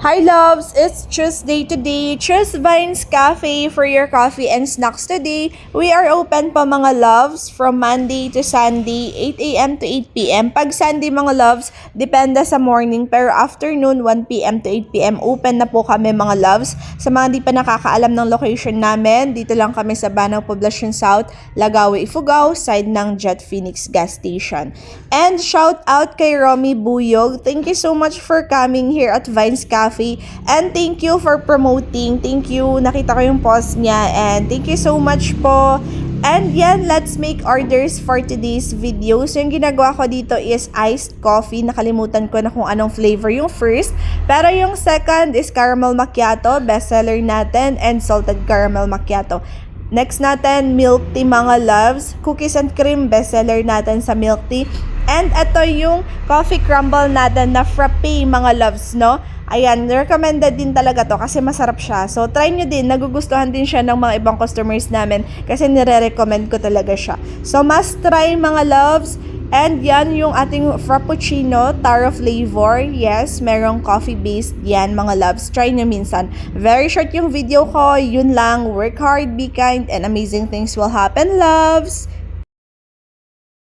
Hi loves, it's Tuesday today. Choose Vines Cafe for your coffee and snacks today. We are open pa mga loves from Monday to Sunday, 8 a.m. to 8 p.m. Pag Sunday mga loves, depende sa morning, pero afternoon 1 p.m. to 8 p.m. open na po kami mga loves. Sa mga di pa nakakaalam ng location namin, dito lang kami sa Banao Poblacion South, Lagawi, Ifugao, side ng Jet Phoenix gas station. And shout out kay Romy Buyog. Thank you so much for coming here at Vines Cafe. And thank you for promoting. Thank you. Nakita ko yung post niya. And thank you so much po. And yan, let's make orders for today's video. So yung ginagawa ko dito is iced coffee. Nakalimutan ko na kung anong flavor yung first. Pero yung second is caramel macchiato, bestseller natin, and salted caramel macchiato. Next natin, milk tea mga loves. Cookies and cream, bestseller natin sa milk tea. And ito yung coffee crumble natin na frappe mga loves, no? Ayan, recommended din talaga to kasi masarap siya. So, try nyo din. Nagugustuhan din siya ng mga ibang customers namin kasi nire-recommend ko talaga siya. So, must try mga loves. And yan yung ating frappuccino, taro flavor. Yes, merong coffee-based yan mga loves. Try nyo minsan. Very short yung video ko. Yun lang. Work hard, be kind, and amazing things will happen, loves.